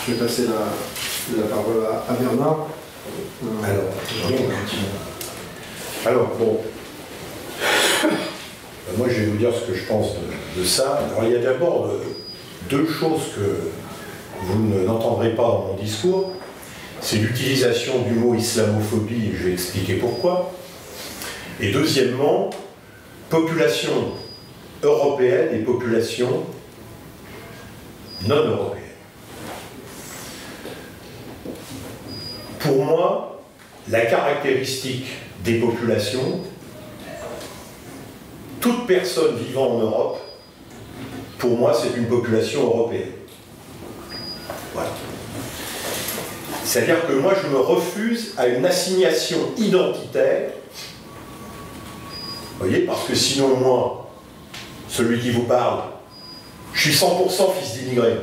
Je vais passer la parole à Bernard. Alors, bon, moi je vais vous dire ce que je pense de ça. Alors il y a d'abord deux choses que vous n'entendrez pas dans mon discours. C'est l'utilisation du mot islamophobie, et je vais expliquer pourquoi. Et deuxièmement, population européenne et population non européenne. Pour moi, la caractéristique des populations, toute personne vivant en Europe, pour moi, c'est une population européenne. Voilà. C'est-à-dire que moi, je me refuse à une assignation identitaire. Vous voyez, parce que sinon, moi, celui qui vous parle, je suis 100% fils d'immigrés.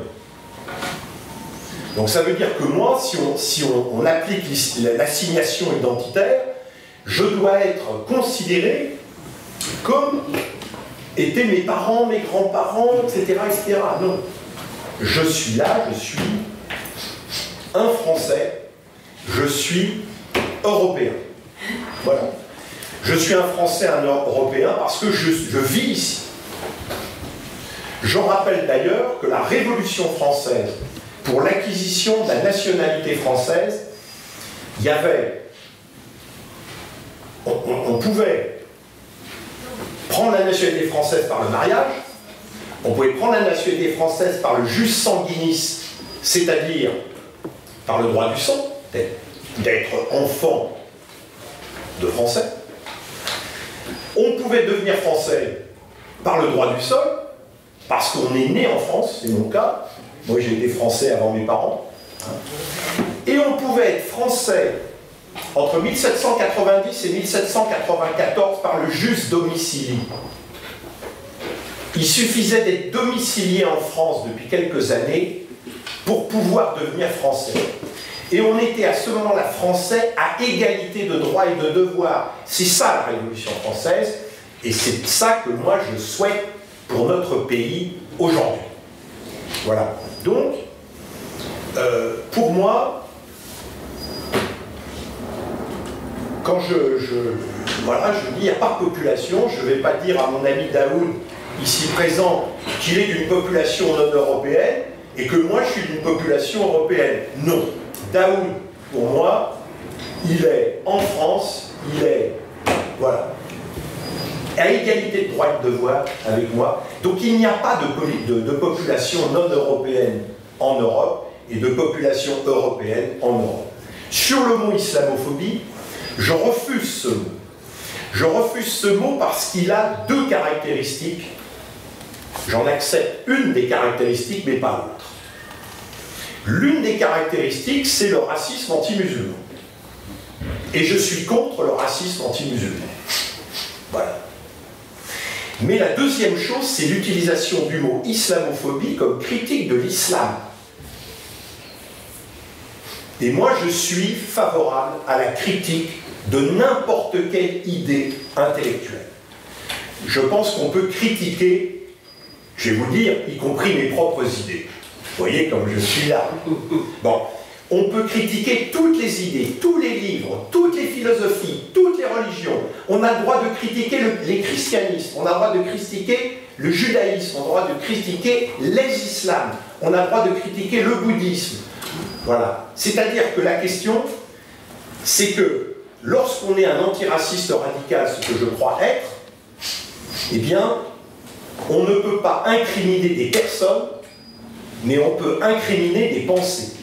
Donc ça veut dire que moi, si on applique l'assignation identitaire, je dois être considéré comme étaient mes parents, mes grands-parents, etc., etc. Non. Je suis là, je suis un Français, je suis européen. Voilà. Je suis un Français, un Européen, parce que je vis ici. J'en rappelle d'ailleurs que la Révolution française, pour l'acquisition de la nationalité française, il y avait... On pouvait prendre la nationalité française par le mariage, on pouvait prendre la nationalité française par le jus sanguinis, c'est-à-dire par le droit du sang, d'être enfant de Français. On pouvait devenir Français par le droit du sol, parce qu'on est né en France, c'est mon cas. Moi, j'ai été Français avant mes parents. Et on pouvait être Français entre 1790 et 1794 par le jus domicilié. Il suffisait d'être domicilié en France depuis quelques années pour pouvoir devenir Français. Et on était à ce moment-là Français à égalité de droits et de devoirs. C'est ça la Révolution française, et c'est ça que moi je souhaite pour notre pays aujourd'hui. Voilà. Donc, pour moi, quand je dis il n'y a pas de population, je ne vais pas dire à mon ami Daoud, ici présent, qu'il est d'une population non européenne et que moi je suis d'une population européenne. Non. Daoud, pour moi, il est en France, il est, voilà, à égalité de droits et de devoirs avec moi. Donc il n'y a pas de population non européenne en Europe et de population européenne en Europe. Sur le mot islamophobie, je refuse ce mot. Je refuse ce mot parce qu'il a deux caractéristiques. J'en accepte une des caractéristiques, mais pas l'autre. L'une des caractéristiques, c'est le racisme anti-musulman. Et je suis contre le racisme anti-musulman. Voilà. Mais la deuxième chose, c'est l'utilisation du mot islamophobie comme critique de l'islam. Et moi, je suis favorable à la critique de n'importe quelle idée intellectuelle. Je pense qu'on peut critiquer, je vais vous dire, y compris mes propres idées. Vous voyez comme je suis là. Bon, on peut critiquer toutes les idées, tous les livres, toutes les philosophies, toutes les religions. On a le droit de critiquer les christianismes, on a le droit de critiquer le judaïsme, on a le droit de critiquer les islams, on a le droit de critiquer le bouddhisme. Voilà. C'est-à-dire que la question, c'est que lorsqu'on est un antiraciste radical, ce que je crois être, eh bien, on ne peut pas incriminer des personnes, mais on peut incriminer des pensées.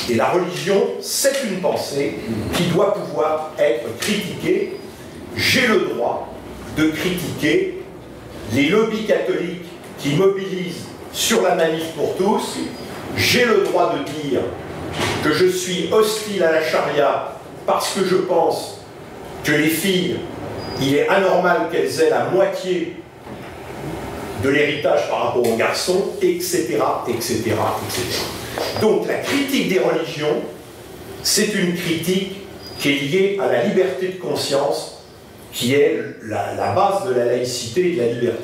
Et la religion, c'est une pensée qui doit pouvoir être critiquée. J'ai le droit de critiquer les lobbies catholiques qui mobilisent sur la manif pour tous, j'ai le droit de dire que je suis hostile à la charia parce que je pense que les filles, il est anormal qu'elles aient la moitié de l'héritage par rapport aux garçons, etc., etc., etc. Donc la critique des religions, c'est une critique qui est liée à la liberté de conscience, qui est la base de la laïcité et de la liberté.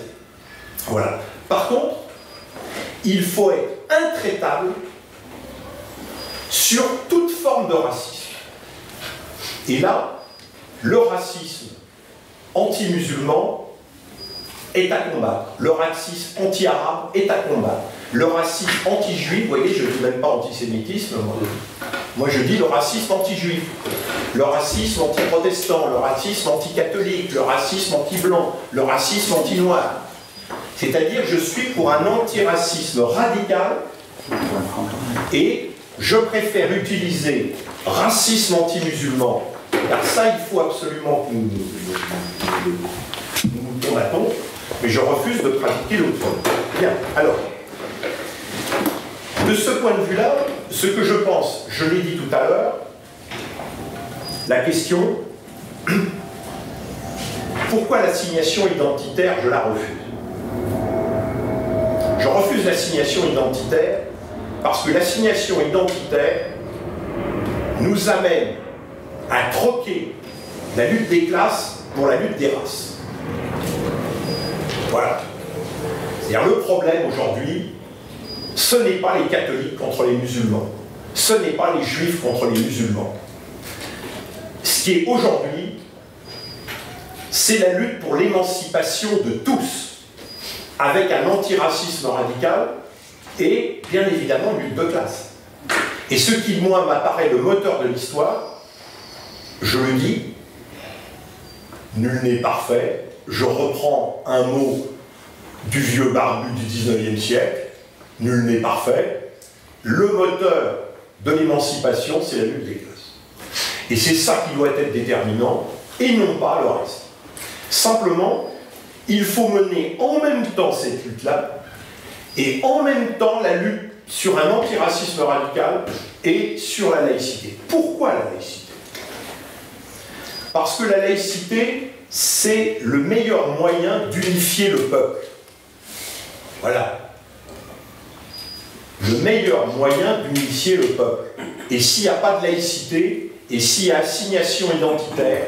Voilà. Par contre, il faut être intraitable sur toute forme de racisme. Et là, le racisme anti-musulman est à combattre. Le racisme anti-arabe est à combattre. Le racisme anti-juif, vous voyez, je ne dis même pas antisémitisme, moi je dis le racisme anti-juif, le racisme anti-protestant, le racisme anti-catholique, le racisme anti-blanc, le racisme anti-noir. C'est-à-dire je suis pour un antiracisme radical et je préfère utiliser racisme anti-musulman, car ça il faut absolument que nous combattons, mais je refuse de pratiquer l'autre. Bien, alors, de ce point de vue-là, ce que je pense, je l'ai dit tout à l'heure, la question, pourquoi l'assignation identitaire, je la refuse? Je refuse l'assignation identitaire parce que l'assignation identitaire nous amène à troquer la lutte des classes pour la lutte des races. Voilà. C'est-à-dire le problème aujourd'hui, ce n'est pas les catholiques contre les musulmans, ce n'est pas les juifs contre les musulmans. Ce qui est aujourd'hui, c'est la lutte pour l'émancipation de tous, avec un antiracisme radical et, bien évidemment, une lutte de classe. Et ce qui, moi, m'apparaît le moteur de l'histoire, je le dis, nul n'est parfait, je reprends un mot du vieux barbu du 19e siècle, nul n'est parfait, le moteur de l'émancipation, c'est la lutte des classes. Et c'est ça qui doit être déterminant, et non pas le reste. Simplement, il faut mener en même temps cette lutte-là, et en même temps la lutte sur un antiracisme radical et sur la laïcité. Pourquoi la laïcité? Parce que la laïcité, c'est le meilleur moyen d'unifier le peuple. Voilà. Le meilleur moyen d'unifier le peuple. Et s'il n'y a pas de laïcité, et s'il y a assignation identitaire,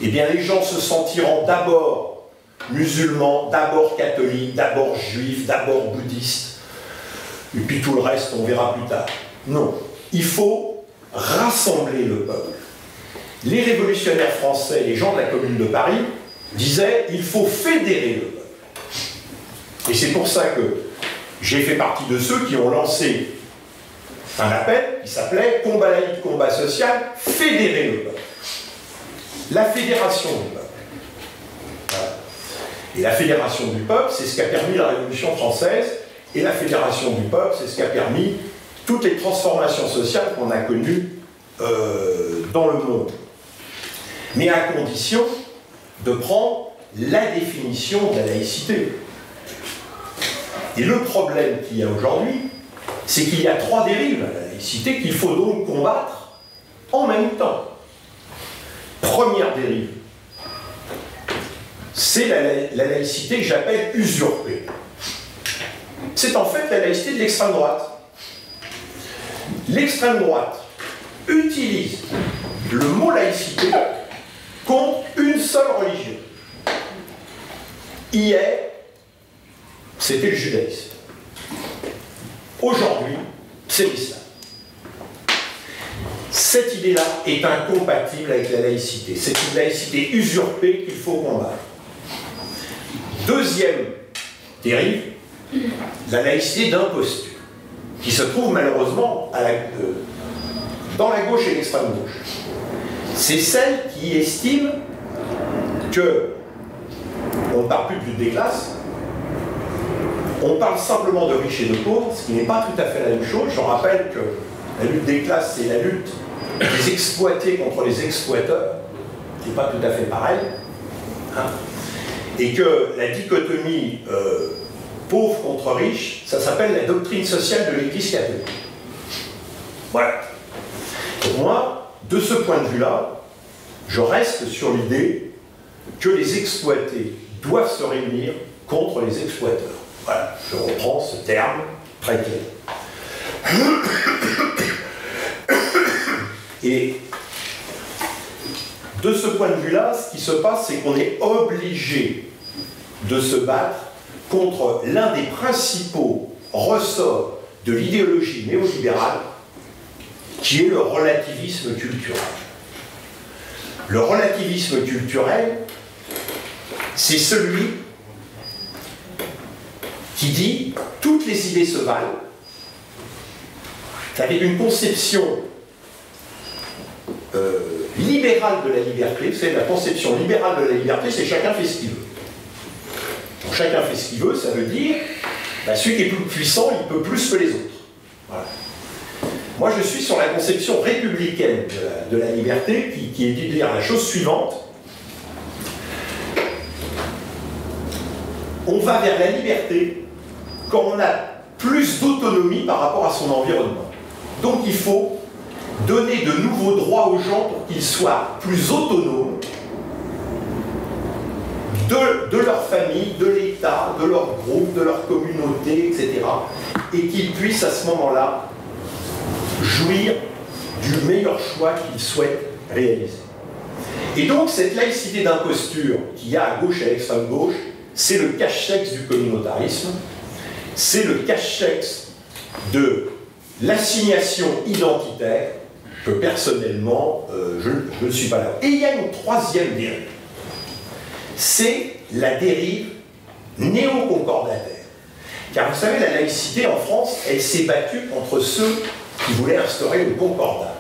eh bien les gens se sentiront d'abord musulmans, d'abord catholiques, d'abord juifs, d'abord bouddhistes, et puis tout le reste, on verra plus tard. Non, il faut rassembler le peuple. Les révolutionnaires français, les gens de la Commune de Paris, disaient il faut fédérer le peuple. Et c'est pour ça que j'ai fait partie de ceux qui ont lancé un appel qui s'appelait Combat laïque, combat social, fédérer le peuple. La fédération du peuple. Voilà. Et la fédération du peuple, c'est ce qui a permis la Révolution française, et la fédération du peuple, c'est ce qui a permis toutes les transformations sociales qu'on a connues dans le monde. Mais à condition de prendre la définition de la laïcité. Et le problème qu'il y a aujourd'hui, c'est qu'il y a trois dérives à la laïcité qu'il faut donc combattre en même temps. Première dérive, c'est la laïcité que j'appelle usurpée. C'est en fait la laïcité de l'extrême droite. L'extrême droite utilise le mot laïcité contre une seule religion. Hier, c'était le judaïsme. Aujourd'hui, c'est l'islam. Cette idée-là est incompatible avec la laïcité. C'est une laïcité usurpée qu'il faut combattre. Deuxième dérive, la laïcité d'imposture, qui se trouve malheureusement dans la gauche et l'extrême gauche. C'est celle qui estime que on ne parle plus de lutte des classes, on parle simplement de riches et de pauvres, ce qui n'est pas tout à fait la même chose. Je rappelle que la lutte des classes, c'est la lutte des exploités contre les exploiteurs, qui n'est pas tout à fait pareil. Hein. et que la dichotomie pauvre contre riche, ça s'appelle la doctrine sociale de l'Église catholique. Voilà. Pour moi, de ce point de vue-là, je reste sur l'idée que les exploités doivent se réunir contre les exploiteurs. Voilà, je reprends ce terme très clair. Et de ce point de vue-là, ce qui se passe, c'est qu'on est obligé de se battre contre l'un des principaux ressorts de l'idéologie néolibérale, qui est le relativisme culturel. Le relativisme culturel, c'est celui qui dit toutes les idées se valent, avec une conception libérale de la liberté. Vous savez, la conception libérale de la liberté, c'est chacun fait ce qu'il veut. Donc, chacun fait ce qu'il veut, ça veut dire celui qui est plus puissant, il peut plus que les autres. Voilà. Moi, je suis sur la conception républicaine de la liberté, qui est de dire la chose suivante. On va vers la liberté quand on a plus d'autonomie par rapport à son environnement. Donc il faut donner de nouveaux droits aux gens pour qu'ils soient plus autonomes de leur famille, de l'État, de leur groupe, de leur communauté, etc. Et qu'ils puissent à ce moment-là jouir du meilleur choix qu'ils souhaitent réaliser. Et donc cette laïcité d'imposture qu'il y a à gauche et à l'extrême gauche, c'est le cache-sexe du communautarisme, c'est le cache-sexe de l'assignation identitaire que personnellement, je ne suis pas là. Et il y a une troisième dérive. C'est la dérive néo-concordataire. Car vous savez, la laïcité en France, elle s'est battue contre ceux qui voulaient instaurer le concordat.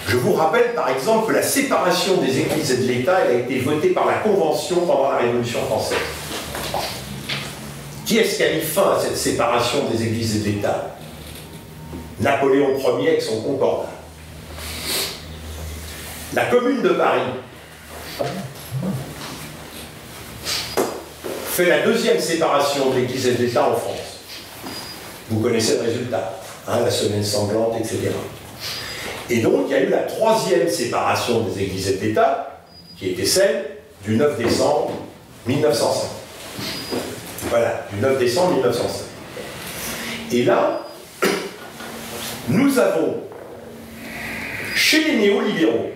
Je vous rappelle par exemple que la séparation des églises et de l'État, elle a été votée par la Convention pendant la Révolution française. Qui est-ce qui a mis fin à cette séparation des églises et de l'État? Napoléon Ier avec son concordat. La Commune de Paris fait la deuxième séparation de l'Église et de l'État en France. Vous connaissez le résultat, hein, la semaine sanglante, etc. Et donc, il y a eu la troisième séparation des Églises et de l'État, qui était celle du 9 décembre 1905. Voilà, du 9 décembre 1905. Et là, nous avons, chez les néolibéraux,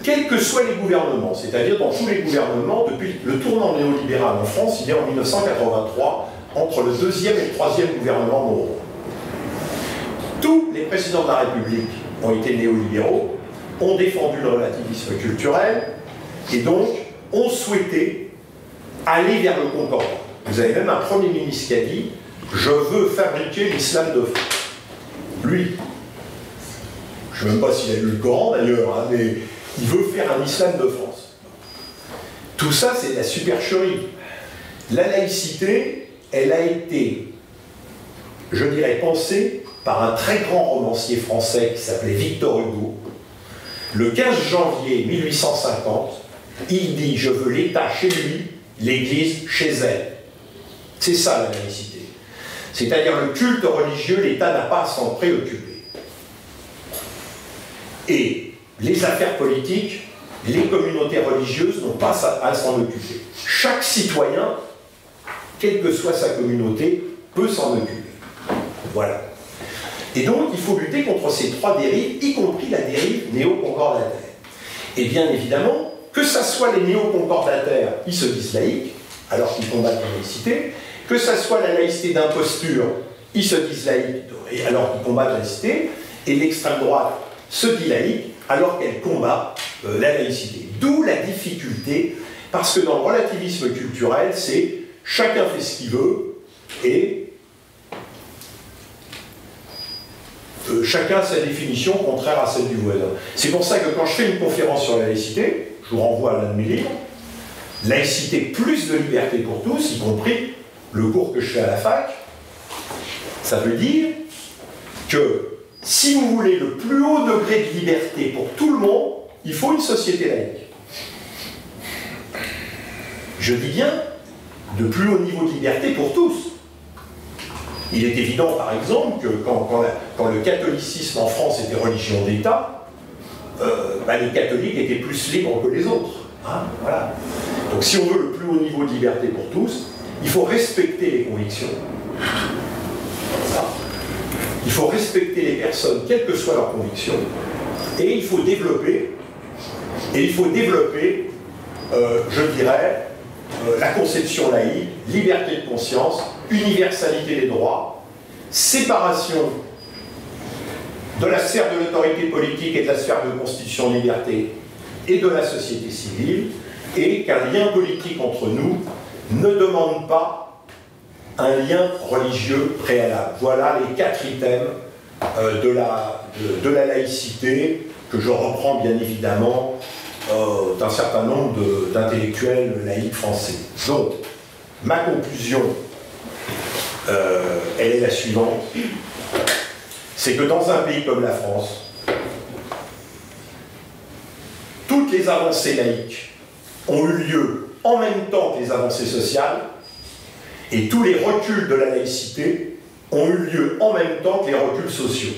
quels que soient les gouvernements, c'est-à-dire dans tous les gouvernements, depuis le tournant néolibéral en France, il y a en 1983, entre le deuxième et le troisième gouvernement Moreau. Tous les présidents de la République ont été néolibéraux, ont défendu le relativisme culturel, et donc ont souhaité aller vers le concordat. Vous avez même un Premier ministre qui a dit « Je veux fabriquer l'islam de France ». Lui, je ne sais même pas s'il a lu le Coran d'ailleurs, hein, mais il veut faire un islam de France. Tout ça, c'est de la supercherie. La laïcité, elle a été, je dirais, pensée par un très grand romancier français qui s'appelait Victor Hugo. Le 15 janvier 1850, il dit « Je veux l'État chez lui, l'Église chez elle ». C'est ça la laïcité. C'est-à-dire le culte religieux, l'État n'a pas à s'en préoccuper. Et les affaires politiques, les communautés religieuses n'ont pas à s'en occuper. Chaque citoyen, quelle que soit sa communauté, peut s'en occuper. Voilà. Et donc, il faut lutter contre ces trois dérives, y compris la dérive néo-concordataire. Et bien évidemment, que ce soit les néo-concordataires qui se disent laïcs, alors qu'ils combattent la laïcité, que ce soit la laïcité d'imposture, ils se disent laïcs, alors qu'ils combattent la laïcité, et l'extrême droite se dit laïque, alors qu'elle combat la laïcité. D'où la difficulté, parce que dans le relativisme culturel, c'est chacun fait ce qu'il veut, et chacun a sa définition contraire à celle du voisin. C'est pour ça que quand je fais une conférence sur la laïcité, je vous renvoie à l'un de mes livres, laïcité plus de liberté pour tous, y compris le cours que je fais à la fac, ça veut dire que si vous voulez le plus haut degré de liberté pour tout le monde, il faut une société laïque. je dis bien, de plus haut niveau de liberté pour tous. Il est évident, par exemple, que quand le catholicisme en France était religion d'État, les catholiques étaient plus libres que les autres. Hein, voilà. Donc si on veut le plus haut niveau de liberté pour tous, il faut respecter les convictions. Voilà. Il faut respecter les personnes, quelles que soient leurs convictions, et il faut développer, je dirais, la conception laïque, liberté de conscience, universalité des droits, séparation de la sphère de l'autorité politique et de la sphère de constitution de liberté et de la société civile, et qu'un lien politique entre nous ne demande pas un lien religieux préalable. Voilà les 4 items de la laïcité, que je reprends bien évidemment d'un certain nombre d'intellectuels laïcs français. Donc, ma conclusion, elle est la suivante, c'est que dans un pays comme la France, toutes les avancées laïques ont eu lieu en même temps que les avancées sociales, et tous les reculs de la laïcité ont eu lieu en même temps que les reculs sociaux.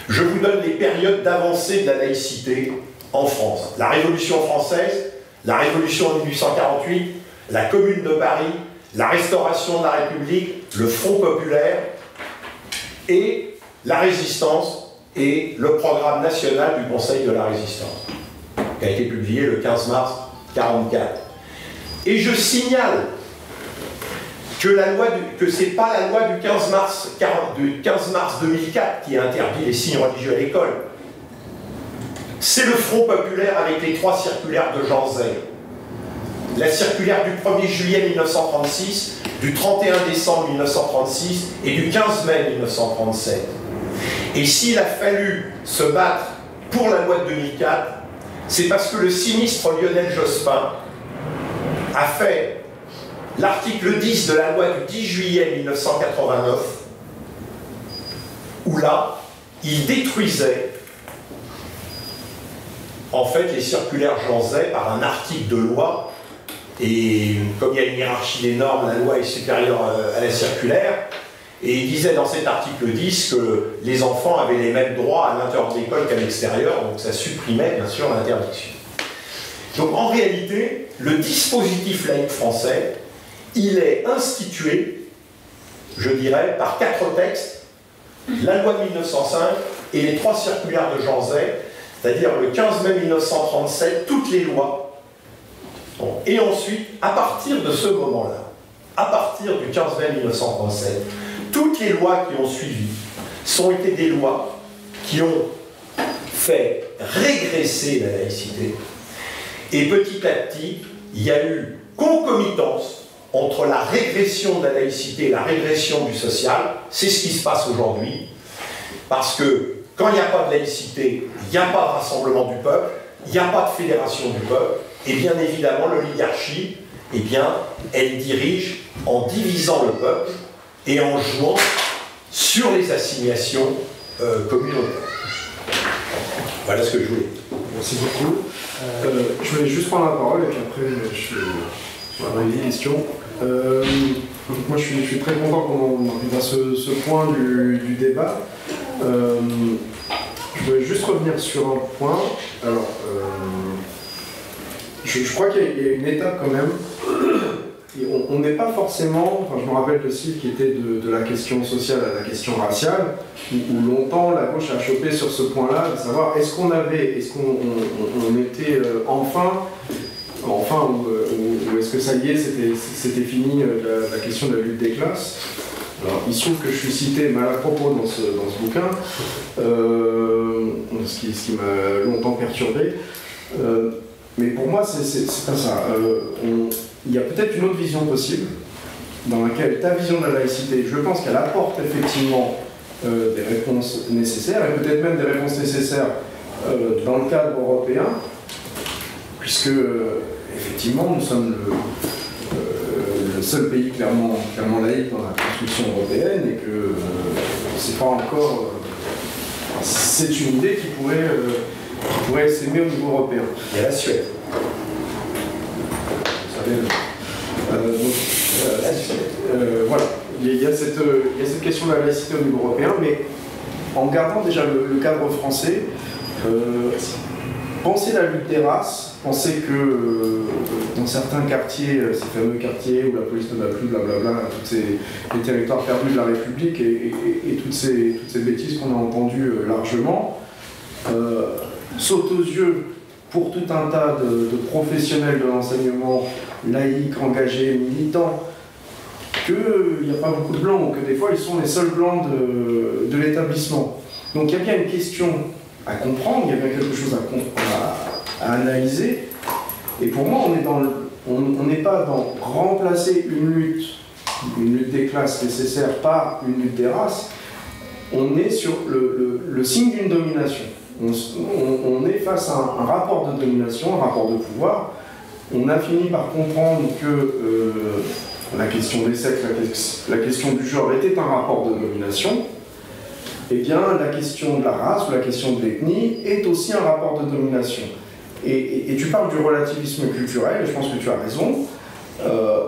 Je vous donne les périodes d'avancée de la laïcité en France. La Révolution française, la Révolution de 1848, la Commune de Paris, la Restauration de la République, le Front populaire et la Résistance et le programme national du Conseil de la Résistance, qui a été publié le 15 mars 1944. Et je signale que ce n'est pas la loi du 15 mars 2004 qui a interdit les signes religieux à l'école. C'est le Front populaire avec les 3 circulaires de Jean Zay. La circulaire du 1er juillet 1936, du 31 décembre 1936 et du 15 mai 1937. Et s'il a fallu se battre pour la loi de 2004, c'est parce que le sinistre Lionel Jospin a fait l'article 10 de la loi du 10 juillet 1989, où là, il détruisait en fait les circulaires Jean Zay par un article de loi, et comme il y a une hiérarchie des normes, la loi est supérieure à la circulaire, et il disait dans cet article 10 que les enfants avaient les mêmes droits à l'intérieur de l'école qu'à l'extérieur, donc ça supprimait bien sûr l'interdiction. Donc en réalité, le dispositif laïque français, il est institué, je dirais, par 4 textes, la loi de 1905 et les 3 circulaires de Jean Zay, c'est-à-dire le 15 mai 1937, toutes les lois. Bon. Et ensuite, à partir de ce moment-là, à partir du 15 mai 1937, toutes les lois qui ont suivi sont été des lois qui ont fait régresser la laïcité. Et petit à petit, il y a eu concomitance entre la régression de la laïcité et la régression du social. C'est ce qui se passe aujourd'hui. Parce que quand il n'y a pas de laïcité, il n'y a pas de rassemblement du peuple, il n'y a pas de fédération du peuple, et bien évidemment l'oligarchie, eh bien, elle dirige en divisant le peuple et en jouant sur les assignations communautaires. Voilà ce que je voulais. Merci beaucoup. Je voulais juste prendre la parole et puis après je vais avoir des questions. Moi je suis très content qu'on arrive à ce point du débat. Je voulais juste revenir sur un point. Alors, je crois qu'il y a une étape quand même. On n'est pas forcément, enfin, je me rappelle de Sylve qui était de la question sociale à la question raciale, où longtemps la gauche a chopé sur ce point-là, de savoir est-ce qu'on était enfin, ou est-ce que ça y est, c'était fini la question de la lutte des classes. Alors, il se trouve que je suis cité mal à propos dans ce bouquin, ce qui m'a longtemps perturbé. Mais pour moi, c'est pas ça. Il y a peut-être une autre vision possible, dans laquelle ta vision de la laïcité, je pense qu'elle apporte effectivement des réponses nécessaires, et peut-être même des réponses nécessaires dans le cadre européen, puisque effectivement nous sommes le seul pays clairement laïque dans la construction européenne, et que c'est pas encore... c'est une idée qui pourrait s'aimer au niveau européen. Il y a la Suède. Vous savez, Voilà, il y a cette question de la laïcité au niveau européen, mais en gardant déjà le cadre français, penser la lutte des races, penser que dans certains quartiers, ces fameux quartiers où la police ne va plus, blablabla, tous les territoires perdus de la République et toutes ces bêtises qu'on a entendues largement, sautent aux yeux pour tout un tas de professionnels de l'enseignement laïcs, engagés, militants, qu'il n'y a pas beaucoup de blancs, ou que des fois ils sont les seuls blancs de l'établissement. Donc il y a bien une question à comprendre, il y a bien quelque chose à analyser, et pour moi on n'est pas dans remplacer une lutte des classes nécessaire par une lutte des races, on est sur le signe d'une domination. On est face à un rapport de domination, un rapport de pouvoir. On a fini par comprendre que la question des sexes, la question du genre était un rapport de domination. Eh bien, la question de la race ou la question de l'ethnie est aussi un rapport de domination. Et tu parles du relativisme culturel, et je pense que tu as raison.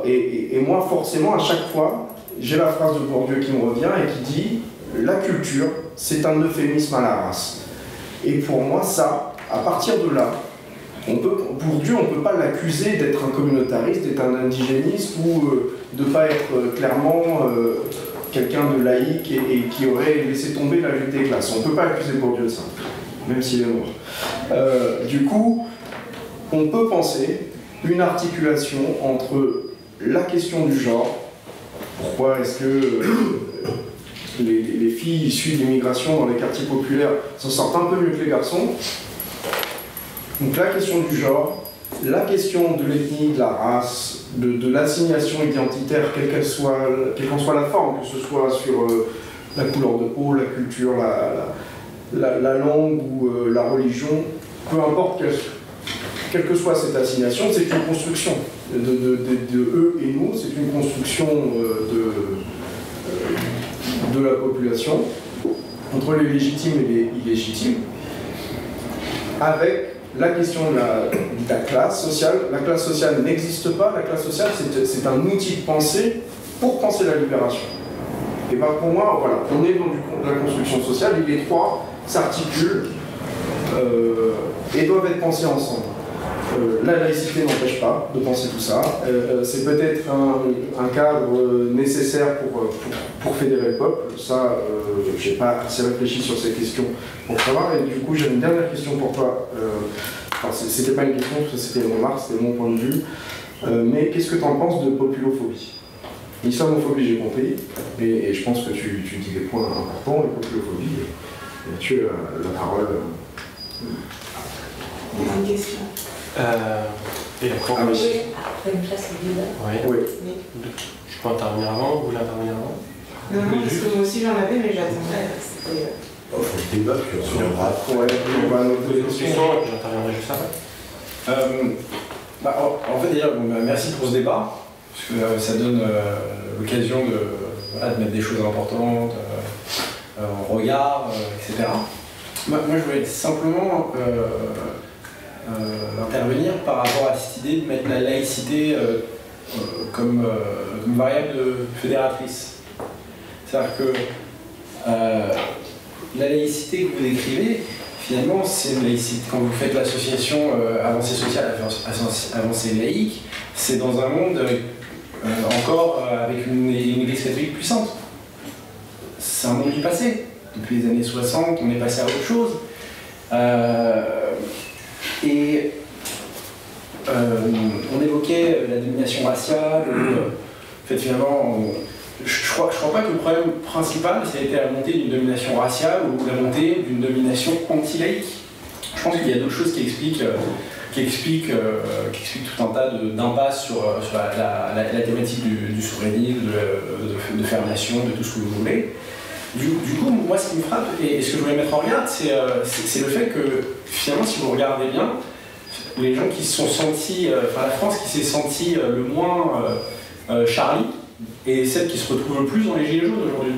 Et moi, forcément, à chaque fois, j'ai la phrase de Bourdieu qui me revient et qui dit « La culture, c'est un euphémisme à la race ». Et pour moi, ça, à partir de là, Bourdieu, on ne peut pas l'accuser d'être un communautariste, d'être un indigéniste ou de ne pas être clairement quelqu'un de laïque et qui aurait laissé tomber la lutte des classes. On ne peut pas accuser Bourdieu de ça, même s'il est mort. Du coup, on peut penser une articulation entre la question du genre, pourquoi est-ce que les filles issues d'immigration dans les quartiers populaires s'en sortent un peu mieux que les garçons. Donc la question du genre, la question de l'ethnie, de la race, de l'assignation identitaire, quelle qu'en soit la forme, que ce soit sur la couleur de peau, la culture, la langue ou la religion, peu importe quelle que soit cette assignation, c'est une construction de eux et nous, c'est une construction de la population, entre les légitimes et les illégitimes, avec la question de la classe sociale. La classe sociale n'existe pas, la classe sociale c'est un outil de pensée pour penser la libération. Et bien pour moi, voilà, on est dans la construction sociale, et les trois s'articulent et doivent être pensés ensemble. La laïcité n'empêche pas de penser tout ça. C'est peut-être un cadre nécessaire pour fédérer le peuple. Ça, je n'ai pas assez réfléchi sur ces questions pour savoir. Et du coup, j'ai une dernière question pour toi. Enfin, c'était pas une question, c'était une remarque, c'était mon point de vue. Mais qu'est-ce que tu en penses de populophobie? Islamophobie, j'ai compris. Et je pense que tu dis des points importants. Et populophobie, tu as la parole. Il y a une question. Et après, ah, oui. Après une place au débat. Oui. Mais... Je peux intervenir avant, vous voulez intervenir avant? Non, parce que moi aussi j'en avais, mais j'attendais. C'était... Il faut le débat, puis on se reviendra. Ouais, on va poser des questions. Et j'interviendrai juste après. En fait, déjà, merci pour ce débat, parce que ça donne l'occasion de mettre des choses importantes en regard, etc. Moi, je voulais simplement intervenir par rapport à cette idée de mettre la laïcité comme variable fédératrice. C'est-à-dire que la laïcité que vous décrivez, finalement, c'est une laïcité. Quand vous faites l'association Avancée sociale, Avancée laïque, c'est dans un monde encore avec une église catholique puissante. C'est un monde du passé. Depuis les années 60, on est passé à autre chose. On évoquait la domination raciale. En fait, finalement, je crois pas que le problème principal, ça a été la montée d'une domination raciale ou la montée d'une domination anti-laïque. Je pense qu'il y a d'autres choses qui expliquent tout un tas d'impasses sur la thématique du souverainisme, de faire nation, de tout ce que vous voulez. Du coup, moi, ce qui me frappe, et ce que je voulais mettre en regard, c'est le fait que, finalement, si vous regardez bien, les gens qui se sont sentis, la France qui s'est sentie le moins Charlie, et celle qui se retrouve le plus dans les Gilets jaunes aujourd'hui.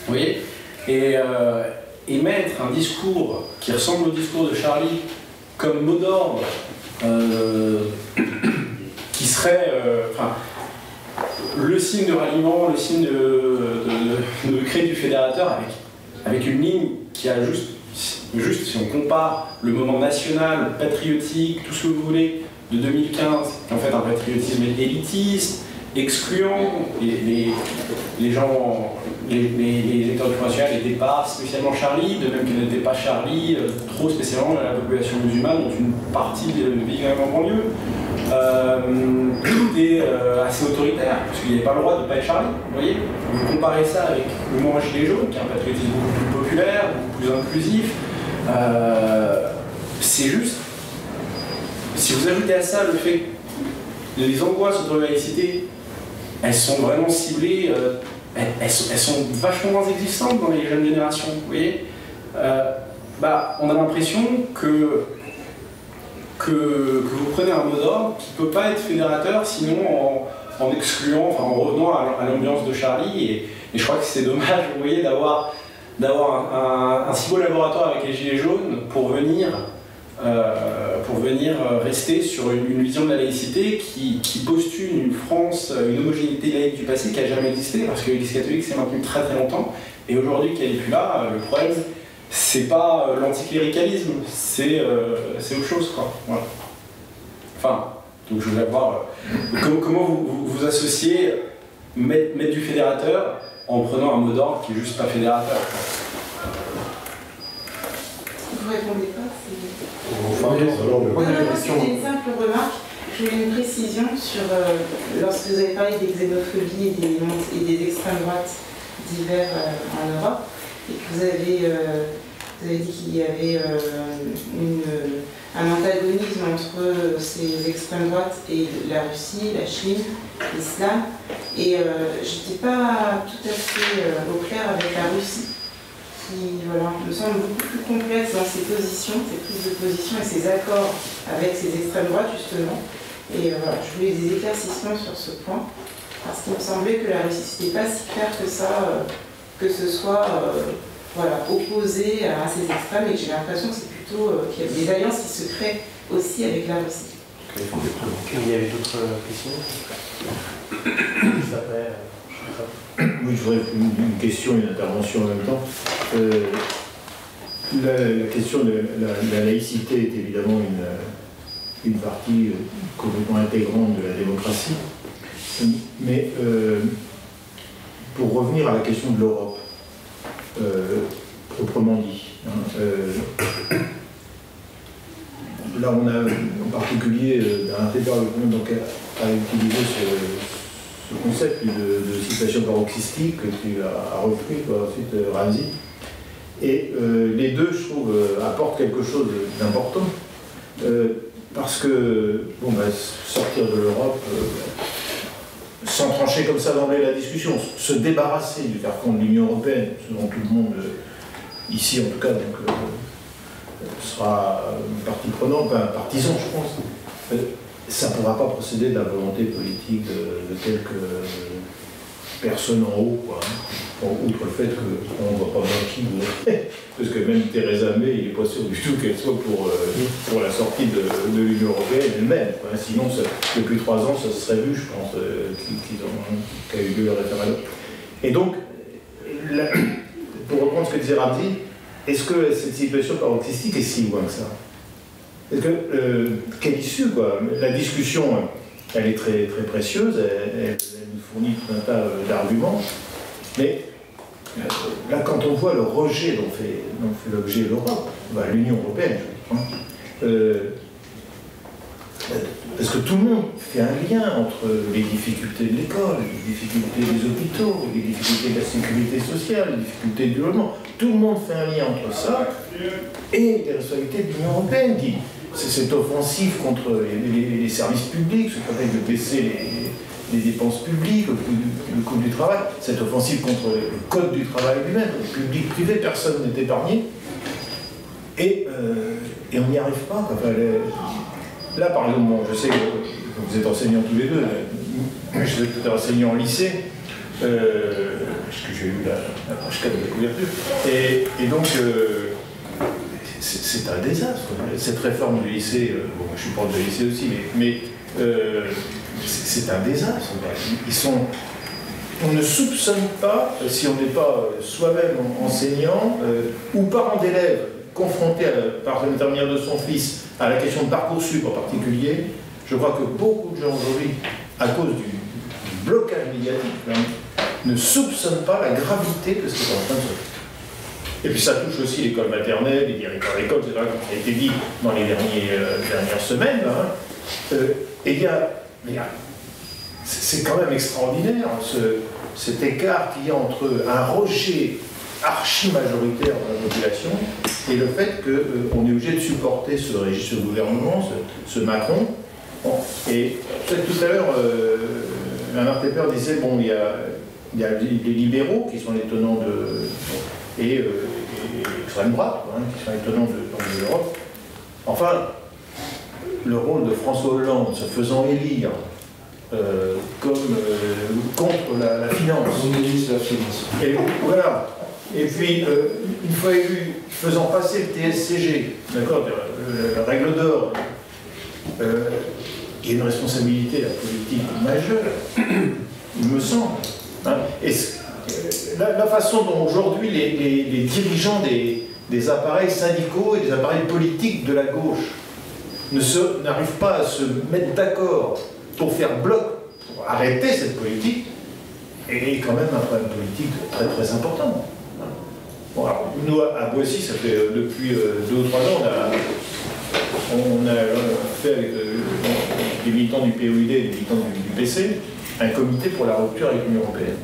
Vous voyez ? Et mettre un discours qui ressemble au discours de Charlie comme mot d'ordre, qui serait... le signe de ralliement, le signe de créer du fédérateur avec une ligne qui a juste si on compare le moment national, patriotique, tout ce que vous voulez, de 2015, qui est en fait un patriotisme élitiste, excluant, les gens, les électeurs du Front National n'étaient pas spécialement Charlie, de même qu'ils n'étaient pas Charlie trop spécialement dans la population musulmane, dont une partie vit quand même en banlieue. Était assez autoritaire, parce qu'il n'y avait pas le droit de ne pas être Charlie, vous voyez. Vous comparez ça avec le mouvement Gilets jaunes, qui est un patriotisme beaucoup plus populaire, beaucoup plus inclusif. C'est juste, si vous ajoutez à ça le fait que les angoisses autour de la laïcité, elles sont vraiment ciblées, elles sont vachement moins existantes dans les jeunes générations, vous voyez. On a l'impression que vous prenez un mot d'ordre qui ne peut pas être fédérateur sinon en excluant, enfin en revenant à l'ambiance de Charlie, et je crois que c'est dommage, vous voyez, d'avoir un si beau laboratoire avec les Gilets jaunes pour venir rester sur une vision de la laïcité qui postule une France, une homogénéité laïque du passé qui n'a jamais existé, parce que l'Église catholique s'est maintenue très très longtemps, et aujourd'hui qu'elle n'est plus là, le problème c'est pas l'anticléricalisme, c'est autre chose, quoi. Voilà. Enfin, donc je voulais voir comment vous associez mettre du fédérateur en prenant un mot d'ordre qui est juste pas fédérateur. Vous répondez pas, question. C'était une simple remarque. Je voulais une précision sur lorsque vous avez parlé des xénopholies et des extrêmes droites divers en Europe, et que vous avez dit qu'il y avait un antagonisme entre ces extrêmes droites et la Russie, la Chine, l'islam. Et je n'étais pas tout à fait au clair avec la Russie, qui me semble beaucoup plus complexe dans ses positions, ses prises de position et ses accords avec ces extrêmes droites, justement. Et je voulais des éclaircissements sur ce point, parce qu'il me semblait que la Russie, c'était pas si clair que ça, que ce soit opposé à ces extrêmes, et j'ai l'impression que c'est plutôt qu'il y a des alliances qui se créent aussi avec la Russie. Il y avait d'autres questions? Oui, je voudrais une question et une intervention en même temps. La question de la laïcité est évidemment une partie complètement intégrante de la démocratie. Mais pour revenir à la question de l'Europe, proprement dit, là on a en particulier un paper donc a utilisé ce concept de situation paroxystique que tu as repris ensuite Ramzi, et les deux je trouve apportent quelque chose d'important parce que sortir de l'Europe sans trancher comme ça d'emblée la discussion, se débarrasser du carcan de l'Union européenne, ce dont tout le monde ici en tout cas sera partie prenante, partisan je pense, ça ne pourra pas procéder de la volonté politique de quelques personnes en haut, quoi. Outre le fait qu'on ne voit pas bien qui parce que même Theresa May, il n'est pas sûr du tout qu'elle soit pour la sortie de l'Union européenne elle-même. Sinon, depuis 3 ans, ça se serait vu, je pense, qu'a eu lieu le référendum. Et donc, pour reprendre ce que disait Ramzi, est-ce que cette situation paroxystique est si loin que ça? Est-ce que, quelle issue, quoi? La discussion, elle est très, très précieuse, elle nous fournit tout un tas d'arguments, mais là, quand on voit le rejet dont fait l'objet l'Europe, l'Union européenne, parce que tout le monde fait un lien entre les difficultés de l'école, les difficultés des hôpitaux, les difficultés de la sécurité sociale, les difficultés du logement. Tout le monde fait un lien entre ça et les responsabilités de l'Union européenne qui, c'est cette offensive contre les services publics, ce qu'on de baisser les dépenses publiques, le coût du travail, cette offensive contre le code du travail lui-même, le public, privé, personne n'est épargné. Et on n'y arrive pas. Là, par exemple, je sais que vous êtes enseignants tous les deux, je suis enseignant en lycée, parce que j'ai eu la page 4 de la couverture, et donc c'est un désastre. Cette réforme du lycée, moi je suis prof de lycée aussi, mais c'est un désastre. On ne soupçonne pas, si on n'est pas soi-même enseignant ou parent d'élèves confronté par l'intermédiaire de son fils à la question de Parcoursup en particulier, je crois que beaucoup de gens aujourd'hui, à cause du blocage médiatique, ne soupçonnent pas la gravité de ce qui est en train de se faire. Et puis ça touche aussi l'école maternelle, les directeurs d'école, etc., comme ça a été dit dans les dernières semaines. C'est quand même extraordinaire cet écart qu'il y a entre un rejet archi-majoritaire de la population et le fait qu'on est obligé de supporter ce gouvernement, ce Macron. Bon, et peut-être tout à l'heure, Bernard Tepper disait, bon, il y a les libéraux qui sont les tenants et l'extrême droite, qui sont les tenants de l'Europe. Enfin, le rôle de François Hollande se faisant élire contre la finance. Ministre de la Finance. Et voilà. Et puis, une fois élu, faisant passer le TSCG, d'accord, la règle d'or, il y a une responsabilité politique majeure, il me semble. Hein. Et la façon dont aujourd'hui les dirigeants des appareils syndicaux et des appareils politiques de la gauche n'arrivent pas à se mettre d'accord pour faire bloc, pour arrêter cette politique, est quand même un problème politique très très important. Bon, alors, nous, à Boissy, ça fait depuis 2 ou 3 ans, on a fait avec les militants du POID et les militants du PC un comité pour la rupture avec l'Union européenne.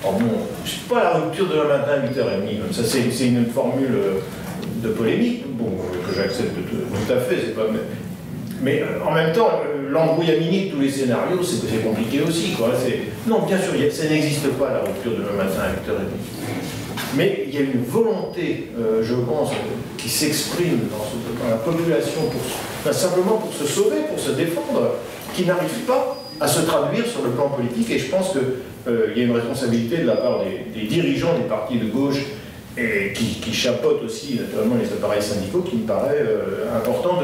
Alors bon, je ne sais pas la rupture de demain matin à 8h30, comme ça c'est une formule de polémique, bon, que j'accepte tout à fait, c'est pas... Mais en même temps, l'embrouillamini de tous les scénarios, c'est compliqué aussi, quoi. Non, bien sûr, ça n'existe pas la rupture de demain matin à 8h30. Mais il y a une volonté, je pense, qui s'exprime dans la population, simplement pour se sauver, pour se défendre, qui n'arrive pas à se traduire sur le plan politique. Et je pense qu'il y a une responsabilité de la part des dirigeants des partis de gauche et qui chapeautent aussi naturellement les appareils syndicaux, qui me paraît important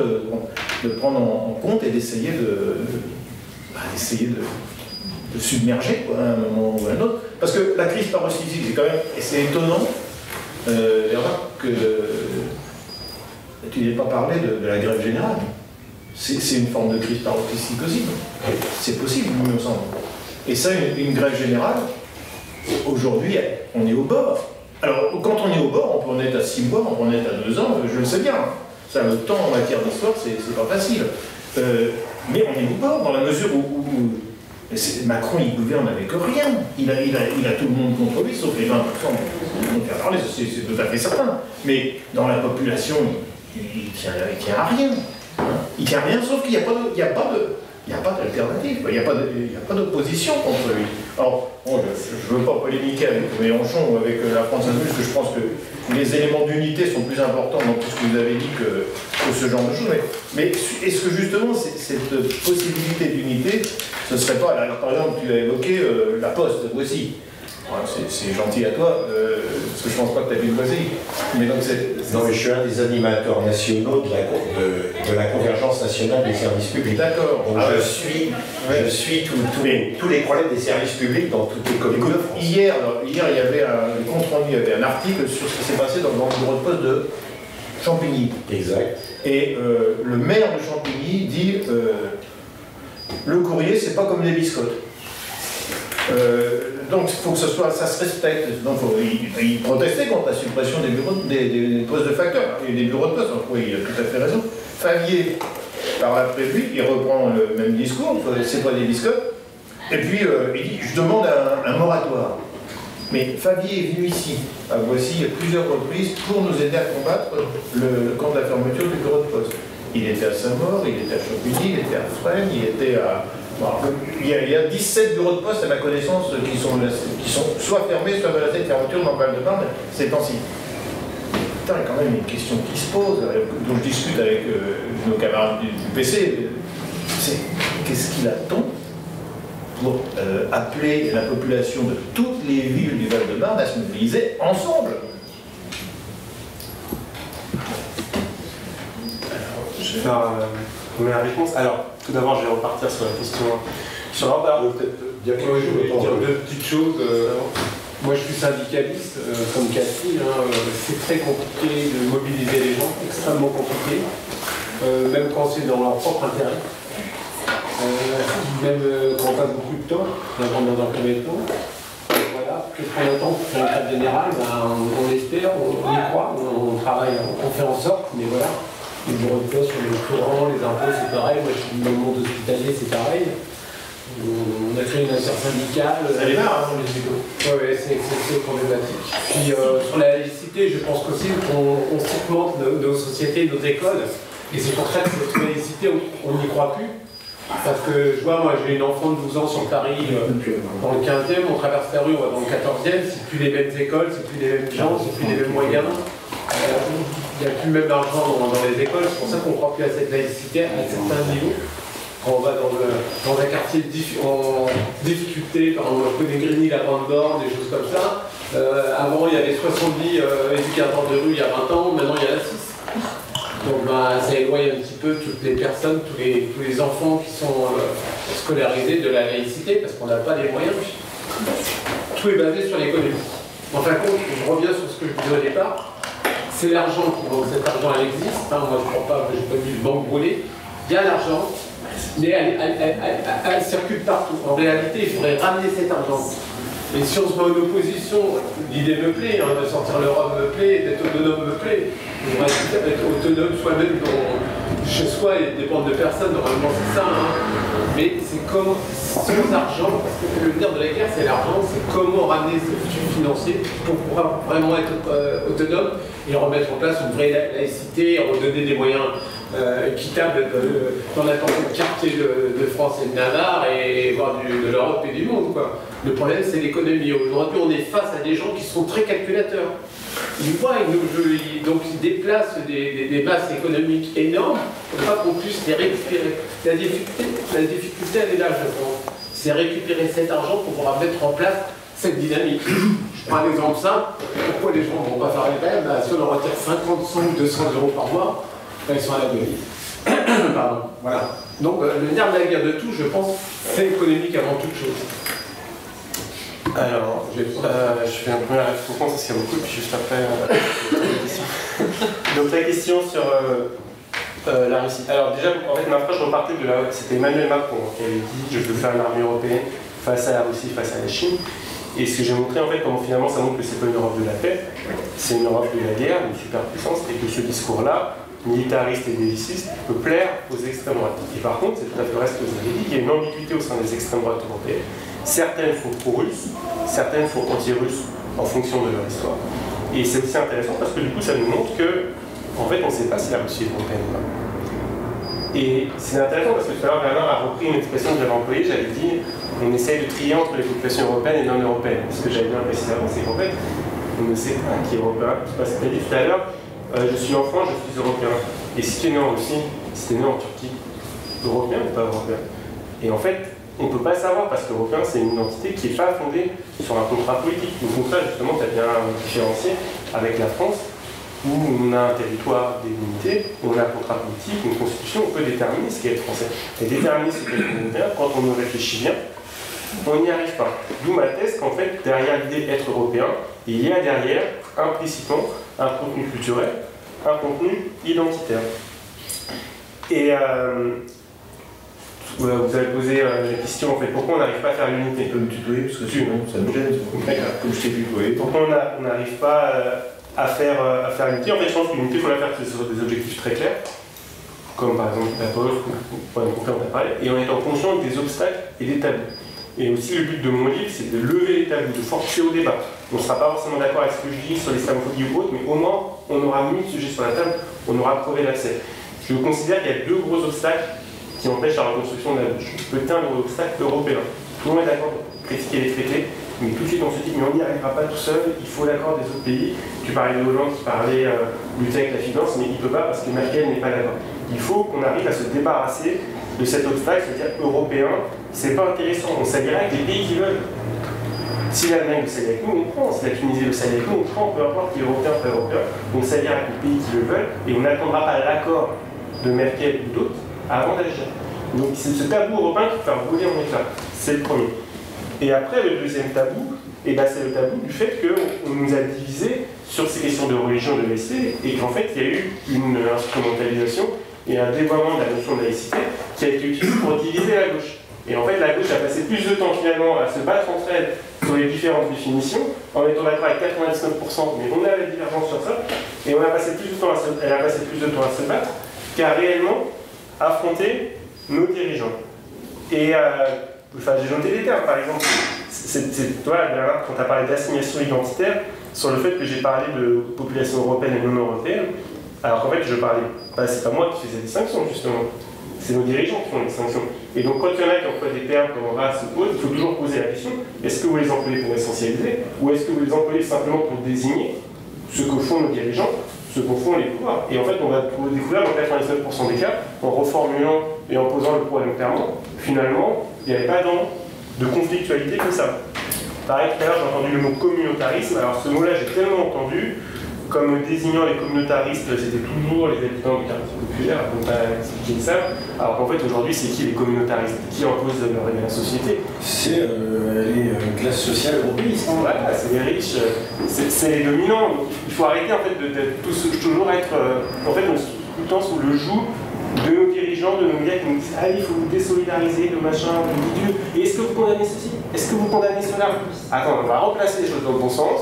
de prendre en compte et d'essayer de submerger, quoi, à un moment ou à un autre. Parce que la crise paroxysique, c'est quand même, et c'est étonnant, que tu n'aies pas parlé de la grève générale. C'est une forme de crise paroxystique aussi. C'est possible, il me semble. Et ça, une grève générale, aujourd'hui, on est au bord. Alors, quand on est au bord, on peut en être à 6 mois, on peut en être à 2 ans, je le sais bien. Ça, le temps en matière d'histoire, c'est pas facile. Mais on est au bord, dans la mesure où Macron, il gouverne avec rien. Il a tout le monde contre lui, sauf les 20% dont on fait parler, c'est tout à fait certain. Mais dans la population, il tient à rien. Hein. Il tient à rien, sauf qu'il n'y a pas d'alternative, il n'y a pas d'opposition contre lui. Alors, bon, je ne veux pas polémiquer avec Mélenchon ou avec la France Insoumise, parce que je pense que les éléments d'unité sont plus importants dans tout ce que vous avez dit que ce genre de choses. Mais est-ce que justement, cette possibilité d'unité, ce ne serait pas, alors, par exemple, tu as évoqué la Poste, aussi. C'est gentil à toi, parce que je ne pense pas que tu as vu le Boissy. Mais donc non, mais je suis un des animateurs nationaux de la convergence nationale des services publics. D'accord. Donc je suis tous les problèmes des services publics dans toutes les communes de France. Hier, il y avait un compte rendu, il y avait un article sur ce qui s'est passé dans le bureau de poste de Champigny. Exact. Et le maire de Champigny dit le courrier, c'est pas comme les biscottes. Donc il faut que ça se respecte. Donc il protestait contre la suppression des postes de facteurs et des bureaux de poste. Donc oui, il a tout à fait raison. Favier, par l'après-midi, il reprend le même discours, c'est pas des biscottes. Et puis il dit, je demande un moratoire. Mais Favier est venu ici, à Boissy, à plusieurs reprises, pour nous aider à combattre le camp de la fermeture du bureau de poste. Il était à Saint-Maur, il était à Champigny, il était à Fresnes, il était à... Bon, il y a 17 bureaux de poste, à ma connaissance, qui sont soit fermés, soit menacés de fermeture dans le Val-de-Marne ces temps-ci. Putain, il y a quand même une question qui se pose, dont je discute avec nos camarades du PC, c'est qu'est-ce qu'il attend pour appeler la population de toutes les villes du Val-de-Marne à se mobiliser ensemble? Je vais faire première réponse. Alors, tout d'abord, je vais repartir sur la question Sur l'ordre, Je voulais dire deux petites choses. Moi, je suis syndicaliste, comme Cathy. C'est très compliqué de mobiliser les gens, extrêmement compliqué, même quand c'est dans leur propre intérêt. Même quand on passe beaucoup de temps, dans un premier temps. Voilà, qu'est-ce qu'on attend pour faire une table générale? On espère, on y croit, on travaille, on fait en sorte, mais voilà. Les bureaux de poste sur les courants, les impôts, c'est pareil. Moi, je suis dans le monde hospitalier, c'est pareil. On a créé une intersyndicale. Ça démarre, hein, les écoles. Oui, c'est problématique. Puis sur la laïcité, je pense qu'aussi qu'on segmente nos sociétés, nos écoles. Et c'est pour ça que cette laïcité, on n'y croit plus. Parce que je vois, moi j'ai une enfant de 12 ans sur Paris, dans le 15e, on traverse la rue, on va dans le 14e, c'est plus les mêmes écoles, c'est plus les mêmes gens, c'est plus les mêmes moyens. Il n'y a plus le même argent dans les écoles, c'est pour ça qu'on ne croit plus à cette laïcité à certains niveaux. Quand on va dans un quartier en difficulté, par exemple, on connaît Grigny, la Grande Borne, des choses comme ça. Avant, il y avait 70 éducateurs de rue il y a 20 ans, maintenant il y en a 6. Donc ça éloigne un petit peu toutes les personnes, tous les enfants qui sont scolarisés de la laïcité, parce qu'on n'a pas les moyens. Tout est basé sur l'économie. En fin de compte, je reviens sur ce que je disais au départ, c'est l'argent qui va, cet argent elle existe, moi je ne crois pas, je n'ai pas vu le banque brûler, il y a l'argent, mais elle circule partout. En réalité, il faudrait ramener cet argent. Et si on se met en opposition, l'idée me plaît, de sortir l'Europe me plaît, d'être autonome me plaît. On va être autonome soi-même chez soi et dépendre de personne, normalement c'est ça. Mais c'est comme sans argent, parce que le nerf de la guerre c'est l'argent, c'est comment ramener ce flux financier pour pouvoir vraiment être autonome et remettre en place une vraie laïcité, redonner des moyens équitables dans n'importe quel quartier de France et de Navarre et voire de l'Europe et du monde, quoi. Le problème, c'est l'économie. Aujourd'hui, on est face à des gens qui sont très calculateurs. Ils voient, donc ils déplacent des masses économiques énormes pour pas qu'on puisse les récupérer. La difficulté, elle est là, je pense. C'est récupérer cet argent pour pouvoir mettre en place cette dynamique. Je prends un exemple simple. Pourquoi les gens ne vont pas faire les rêves? Si on leur retire 50, 100 ou 200 euros par mois, ils sont à la demi. Pardon. Voilà. Donc, le nerf de la guerre de tout, je pense, c'est économique avant toute chose. Alors, je fais un premier réponse parce qu'il y a beaucoup, puis juste après la question. Donc la question sur la Russie. Alors déjà, en fait, ma phrase, je repartais de là, c'était Emmanuel Macron qui avait dit « Je veux faire une armée européenne face à la Russie, face à la Chine ». Et ce que j'ai montré, en fait, comment finalement ça montre que c'est pas une Europe de la paix, c'est une Europe de la guerre, une superpuissance, et que ce discours-là, militariste et belliciste, peut plaire aux extrêmes droites. Et par contre, c'est tout à fait vrai ce que vous avez dit, il y a une ambiguïté au sein des extrêmes droites européennes. Certaines font pro-russes, certaines font anti-russes en fonction de leur histoire. Et c'est aussi intéressant parce que du coup ça nous montre que, en fait, on ne sait pas si la Russie est européenne ou pas. Et c'est intéressant parce que tout à l'heure Bernard a repris une expression que j'avais employée, j'avais dit on essaye de trier entre les populations européennes et non européennes. Ce que j'avais bien précisé avant, c'est qu'en fait, on ne sait pas qui est européen. Parce que tu as dit tout à l'heure, je suis enfant, je suis européen. Et si tu es né en Russie, si tu es né en Turquie, européen ou pas européen? Et en fait, on ne peut pas savoir parce qu'européen c'est une identité qui n'est pas fondée sur un contrat politique. Au contraire, justement, tu as bien différencié avec la France où on a un territoire délimité, où on a un contrat politique, une constitution, on peut déterminer ce qu'est être français. Et déterminer ce qu'est être européen, quand on y réfléchit bien, on n'y arrive pas. D'où ma thèse qu'en fait, derrière l'idée d'être européen, il y a derrière, implicitement, un contenu culturel, un contenu identitaire. Et vous avez posé la question, en fait, pourquoi on n'arrive pas à faire l'unité? Tu peux me tutoyer, parce que sinon, ça me gêne. Comme je t'ai tutoyé. Pourquoi on n'arrive pas à faire l'unité? En fait, je pense que l'unité, il faut la faire sur des objectifs très clairs, comme par exemple la poste, on a parlé, et en étant conscient des obstacles et des tabous. Et aussi, le but de mon livre, c'est de lever les tabous, de forcer au débat. On ne sera pas forcément d'accord avec ce que je dis sur l'islamophobie ou autre, mais au moins, on aura mis le sujet sur la table, on aura prouvé l'accès. Je considère qu'il y a deux gros obstacles qui empêche la reconstruction de la bouche. On peut teindre l'obstacle européen. Tout le monde est d'accord pour critiquer les traités, mais tout de suite on se dit mais on n'y arrivera pas tout seul, il faut l'accord des autres pays. Tu parlais de Hollande qui parlait lutter avec la finance, mais il ne peut pas parce que Merkel n'est pas d'accord. Il faut qu'on arrive à se débarrasser de cet obstacle, c'est-à-dire européen. C'est pas intéressant, on s'alliera avec les pays qui veulent. Si l'Allemagne veut s'allier avec nous, on prend. Si la Tunisie veut s'allier avec nous, on prend, peu importe qui est européen ou pas européen. On s'alliera avec les pays qui le veulent et on n'attendra pas l'accord de Merkel ou d'autres avant d'agir. Donc c'est ce tabou européen qui peut faire voler en éclat. C'est le premier. Et après, le deuxième tabou, c'est le tabou du fait qu'on nous a divisés sur ces questions de religion, de laïcité, et qu'en fait, il y a eu une instrumentalisation et un dévoiement de la notion de laïcité qui a été utilisé pour diviser la gauche. Et en fait, la gauche a passé plus de temps finalement à se battre entre elles sur les différentes définitions, en étant d'accord avec 99%, mais on a la divergence sur ça, et elle a passé plus de temps à se battre qu'à réellement affronter nos dirigeants. Et j'ai noté des termes, par exemple, c'est toi, Bernard, quand tu as parlé d'assignation identitaire, sur le fait que j'ai parlé de population européenne et non européenne, alors qu'en fait, c'est pas moi qui fais cette distinction, justement. C'est nos dirigeants qui font les distinctions. Et donc, quand il y en a qui emploient des termes comme race ou autre, il faut toujours poser la question, est-ce que vous les employez pour essentialiser, ou est-ce que vous les employez simplement pour désigner ce que font nos dirigeants, ce que font les pouvoirs? Et en fait, on va découvrir dans 99% des cas, en reformulant et en posant le problème clairement, finalement, il n'y avait pas de conflictualité que ça. Pareil, tout à l'heure, j'ai entendu le mot communautarisme. Alors, ce mot-là, j'ai tellement entendu, comme désignant les communautaristes, c'était toujours les habitants du quartier populaire, on pas expliqué ça. Alors qu'en fait, aujourd'hui, c'est qui les communautaristes? Qui impose leur règle à la société? C'est les classes sociales européistes. Hein. Voilà, c'est les riches, c'est les dominants. Donc, il faut arrêter en fait de toujours être en fait, tout le temps sous le joug de nos dirigeants, de nos gars qui nous disent allez, il faut vous désolidariser de machin, de bidule. Et est-ce que vous condamnez ceci? Est-ce que vous condamnez cela? Attends, on va replacer les choses dans le bon sens.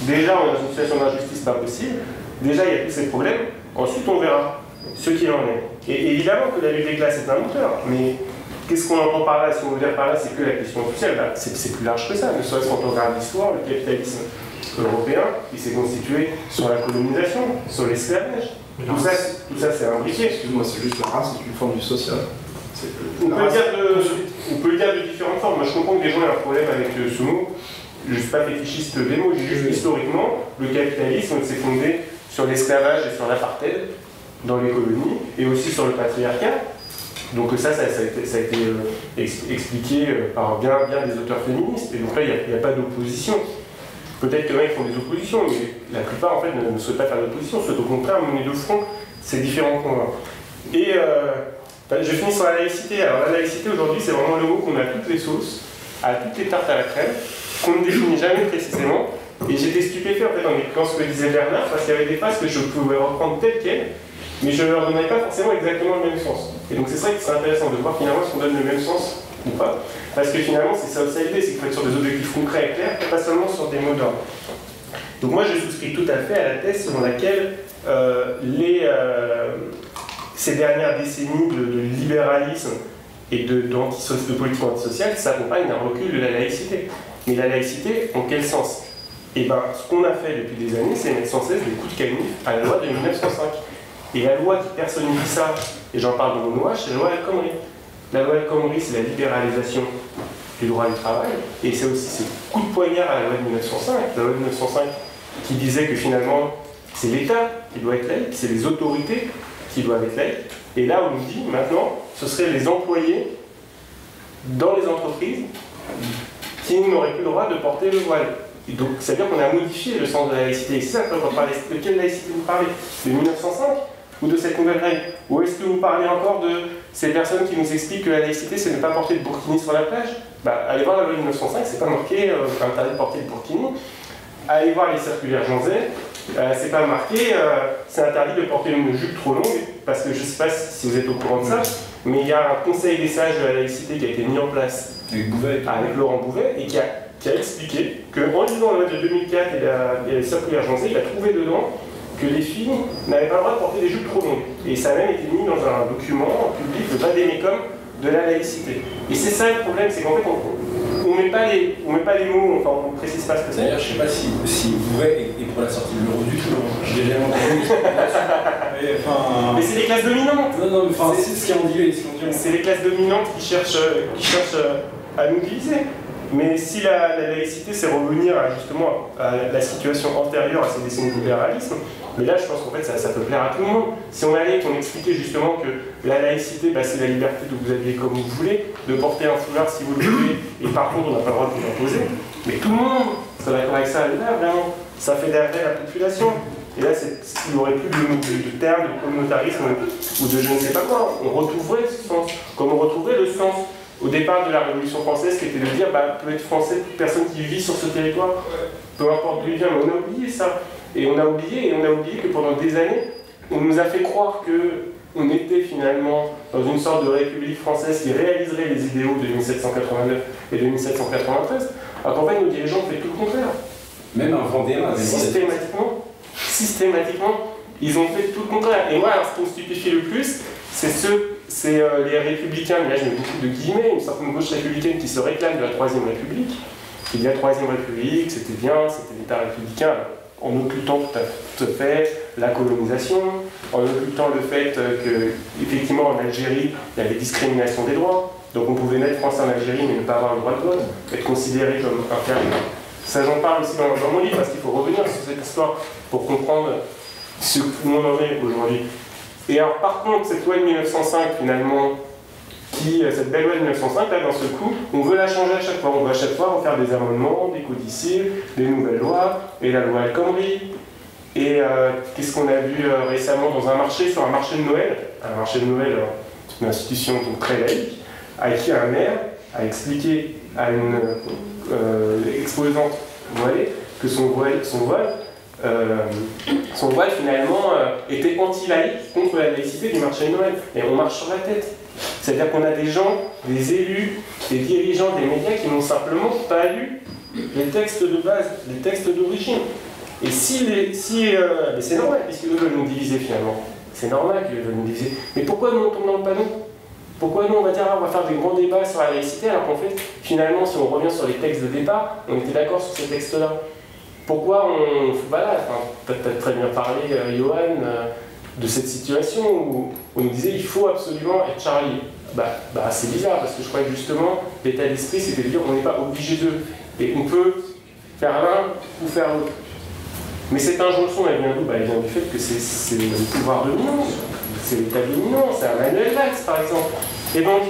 Déjà, on est dans une situation d'injustice pas possible. Déjà, il y a tous ces problèmes. Ensuite, on verra ce qu'il en est. Et évidemment que la lutte des classes est un moteur, mais qu'est-ce qu'on entend par là? Si on veut dire par là, c'est que la question sociale, c'est plus large que ça. Ne serait-ce quand on regarde l'histoire, le capitalisme européen, il s'est constitué sur la colonisation, sur l'esclavage. Tout ça c'est imbriqué. Excuse-moi, c'est juste la race, c'est une forme du social. On peut le dire de différentes formes. Moi, je comprends que des gens aient un problème avec ce mot. Je ne suis pas fétichiste des mots, juste historiquement, le capitalisme s'est fondé sur l'esclavage et sur l'apartheid dans les colonies, et aussi sur le patriarcat. Donc ça a été expliqué par bien des auteurs féministes, et donc là, il n'y a pas d'opposition. Peut-être qu'il y en a qui font des oppositions, mais la plupart, en fait, ne souhaitent pas faire d'opposition, souhaitent au contraire mener de front ces différents combats. Et je finis sur la laïcité. Alors la laïcité, aujourd'hui, c'est vraiment le mot qu'on a à toutes les sauces, à toutes les tartes à la crème, qu'on ne définit jamais précisément. Et j'étais stupéfait en fait en écoutant ce que disait Bernard, parce qu'il y avait des phrases que je pouvais reprendre telles quelles, mais je ne leur donnais pas forcément exactement le même sens. Et donc c'est ça qui serait intéressant de voir finalement si on donne le même sens ou pas, parce que finalement c'est ça l'idée, c'est qu'il faut être sur des objectifs concrets et clairs, pas seulement sur des mots d'ordre. Donc moi je souscris tout à fait à la thèse selon laquelle ces dernières décennies de libéralisme et de politique antisociale s'accompagnent d'un recul de la laïcité. Mais la laïcité, en quel sens? Et bien, ce qu'on a fait depuis des années, c'est mettre sans cesse des coups de canif à la loi de 1905. Et la loi qui personnifie ça, et j'en parle dans mon ouvrage, c'est la loi El Khomri. La loi El Khomri, c'est la libéralisation du droit du travail, et c'est aussi ces coups de poignard à la loi de 1905, la loi de 1905 qui disait que finalement, c'est l'État qui doit être laïque, c'est les autorités qui doivent être laïques. Et là, on nous dit maintenant, ce seraient les employés dans les entreprises qui n'auraient plus le droit de porter le voile. Et donc, ça veut dire qu'on a modifié le sens de la laïcité. Et c'est ça, quand on parle de quelle laïcité vous parlez? De 1905 ou de cette nouvelle règle? Ou est-ce que vous parlez encore de ces personnes qui nous expliquent que la laïcité, c'est ne pas porter de burkini sur la plage? Allez voir la loi de 1905, c'est pas marqué interdit de porter le burkini. Allez voir les circulaires Janzet, c'est pas marqué c'est interdit de porter une jupe trop longue, parce que je sais pas si vous êtes au courant de ça, mais il y a un conseil des sages de la laïcité qui a été mis en place avec Laurent Bouvet, et qui a expliqué qu'en lisant la loi de 2004 et les circulaires Janzet, il a trouvé dedans que les filles n'avaient pas le droit de porter des jupes trop longues. Et ça a même été mis dans un document public, le Vademecum de la laïcité. Et c'est ça le problème, c'est qu'en fait, on met pas les mots, enfin on ne précise pas ce que c'est. D'ailleurs, je ne sais pas si Bouvet est pour la sortie de l'euro du tout. Je l'ai jamais entendu. Mais c'est les classes dominantes. Non, mais c'est ce qui en dit. C'est les classes dominantes qui cherchent à nous diviser. Mais si la laïcité, c'est revenir justement à la situation antérieure à ces décennies de libéralisme, mais là, je pense qu'en fait, ça peut plaire à tout le monde. Si on allait, qu'on expliquait justement que la laïcité, c'est la liberté de vous habiller comme vous voulez, de porter un foulard si vous le voulez, et par contre, on n'a pas le droit de vous imposer. Mais tout le monde serait d'accord avec ça. Là, vraiment, ça fédérerait la population. Et là, il n'y aurait plus de terme de communautarisme ou de je ne sais pas quoi. On retrouverait ce sens, comme on retrouverait le sens au départ de la Révolution française, qui était de dire bah, peut être français toute personne qui vit sur ce territoire, peu importe d'où il vient, mais on a oublié ça. Et on a oublié que pendant des années, on nous a fait croire qu'on était finalement dans une sorte de république française qui réaliserait les idéaux de 1789 et de 1793, alors qu'en fait nos dirigeants ont fait tout le contraire. Même un Vendéen avait systématiquement, ils ont fait tout le contraire. Et moi, alors, ce qui me stupéfie le plus, c'est les républicains, mais là je mets beaucoup de guillemets, une certaine gauche républicaine qui se réclame de la Troisième République, qui dit la Troisième République, c'était bien, c'était l'État républicain, en occultant tout à fait la colonisation, en occultant le fait qu'effectivement en Algérie, il y avait discrimination des droits, donc on pouvait naître français en Algérie mais ne pas avoir le droit de vote, être considéré comme inférieur. Ça j'en parle aussi dans mon livre parce qu'il faut revenir sur cette histoire pour comprendre ce où on en est aujourd'hui. Et alors par contre, cette loi de 1905 finalement, cette belle loi de 1905, là d'un seul coup, on veut la changer à chaque fois. On veut à chaque fois refaire des amendements, des codicils, des nouvelles lois, et la loi El Khomri. Et qu'est-ce qu'on a vu récemment dans un marché, sur un marché de Noël, une institution donc très laïque, à qui un maire a expliqué à une exposante voilée que son voile finalement était anti-laïque contre la laïcité du marché de Noël. Et on marche sur la tête. C'est-à-dire qu'on a des gens, des élus, des dirigeants des médias qui n'ont simplement pas lu les textes de base, les textes d'origine. Et mais c'est normal, puisqu'ils veulent nous diviser finalement. C'est normal qu'ils veulent nous diviser. Mais pourquoi nous on tombe dans le panneau? Pourquoi nous on va dire on va faire des grands débats sur la laïcité alors qu'en fait, finalement, si on revient sur les textes de départ, on était d'accord sur ces textes-là. Pourquoi on... Voilà, tu as très bien parlé, Johan, de cette situation où on nous disait il faut absolument être Charlie. C'est bizarre parce que je crois que justement l'état d'esprit c'était de dire on n'est pas obligé d'eux et on peut faire l'un ou faire l'autre. Mais cette injonction elle vient d'où? Elle vient du fait que c'est le pouvoir dominant, c'est l'état dominant, c'est un Manuel Valls par exemple. Et donc,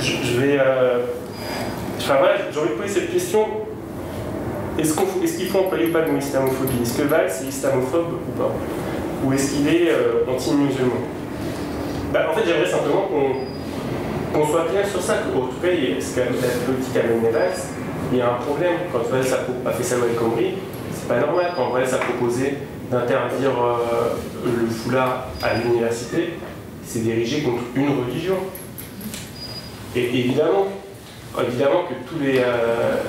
j'ai envie de poser cette question. Est-ce qu'il faut employer ou pas le mot islamophobie? Est-ce que Valls est islamophobe ou pas? Ou est-ce qu'il est anti-musulman? En fait, j'aimerais simplement qu'on soit clair sur ça, qu'en tout cas, ce que la politique a mené Valls, il y a un problème. Quand Valls a fait sa loi El Khomri, c'est pas normal. Quand Valls a proposé d'interdire le foulard à l'université, c'est dirigé contre une religion. Et évidemment que tous les...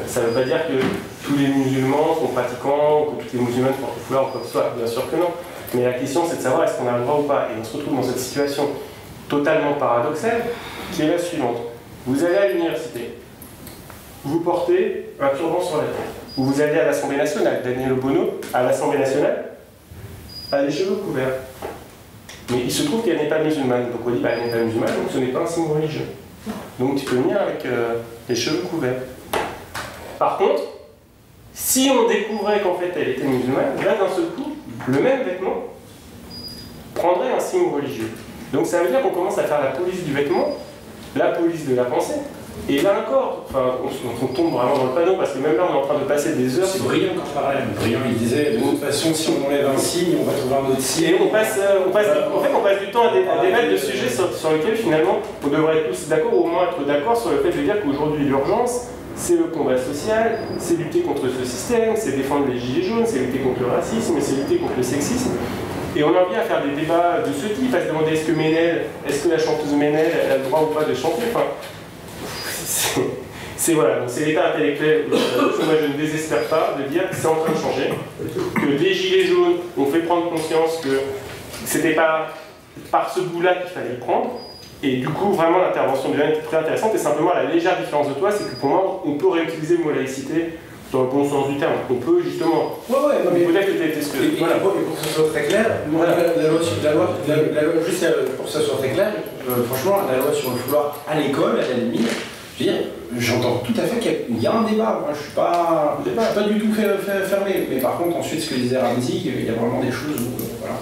ça ne veut pas dire que tous les musulmans sont pratiquants, ou que tous les musulmans portent le foulard ou quoi que ce soit, bien sûr que non. Mais la question c'est de savoir est-ce qu'on a le droit ou pas. Et on se retrouve dans cette situation totalement paradoxale qui est la suivante. Vous allez à l'université, vous portez un turban sur la tête. Ou vous allez à l'Assemblée nationale, Daniel Obono, à l'Assemblée nationale, a les cheveux couverts. Mais il se trouve qu'elle n'est pas musulmane. Donc on dit elle n'est pas musulmane, donc ce n'est pas un signe religieux. Donc tu peux venir avec les cheveux couverts. Par contre, si on découvrait qu'en fait elle était musulmane, là d'un seul coup, le même vêtement prendrait un signe religieux. Donc ça veut dire qu'on commence à faire la police du vêtement, la police de la pensée. Et là encore, on tombe vraiment dans le panneau parce que même là on est en train de passer des heures. C'est Briand quand je parlais. Briand il disait de toute façon si on enlève un signe, on va trouver un autre signe. Et on passe du temps à débattre de sujets sur lesquels finalement on devrait être tous d'accord, ou au moins être d'accord sur le fait de dire qu'aujourd'hui l'urgence, c'est le combat social, c'est lutter contre ce système, c'est défendre les gilets jaunes, c'est lutter contre le racisme, c'est lutter contre le sexisme. Et on en vient à faire des débats de ce type, à se demander est-ce que la chanteuse Ménel a le droit ou pas de chanter. C'est l'état intellectuel. Moi je ne désespère pas de dire que c'est en train de changer, que les gilets jaunes ont fait prendre conscience que c'était pas par ce bout-là qu'il fallait le prendre. Et du coup, vraiment, l'intervention de Yann était très intéressante. Et simplement, la légère différence de toi, c'est que pour moi, on peut réutiliser le mot laïcité dans le bon sens du terme. On peut justement. Ouais, non, mais peut-être que tu as été ce que. Voilà. Pour que ce soit très clair, voilà. la loi, juste pour que ça soit très clair, franchement, la loi sur le foulard à l'école, à la limite, je veux dire, j'entends tout à fait qu'il y a un débat. Moi, je suis pas du tout fermé. Mais par contre, ensuite, ce que disait Ramzi, il y a vraiment des choses où. Voilà.